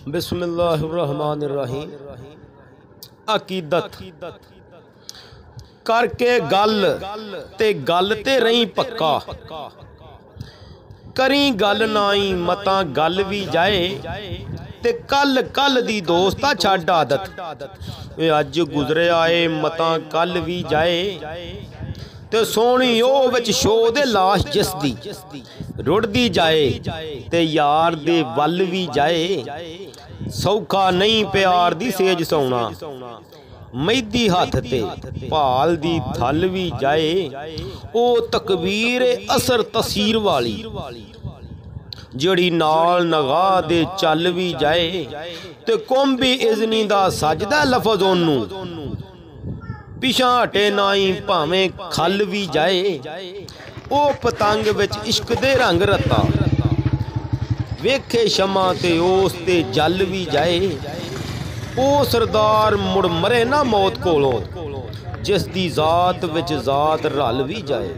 बिस्मिल्लाहिर्रहमानिर्रहीम। अकीदत करके गल ते रही पक्का, करी गल नाई मता गल भी जाए ते कल कल दी दोस्ता छड्ड आदत। अज गुजरे आए मता कल भी जाए ते सोहनी ओ विच शो दे लाश जिसदी रुड़दी जाए ते यार दे वल भी जाए। सौखा नहीं प्यार दी सेज सौना, मैदी हथ ते भाल दी थल भी जाए। ओ तकबीर असर तसीर वाली जड़ी नाल नगा दे चल भी जाए ते कुंभी इज़नी दा सजदा लफज ओनू पिछा हटे नाई भावें खल भी जाए। ओ पतंग विच इश्क दे रंग रता वेखे शमा ते उस ते जल भी जाए। ओ सरदार मुड़ मरे ना मौत कोलों जिस दी जात विच जात रल भी जाए।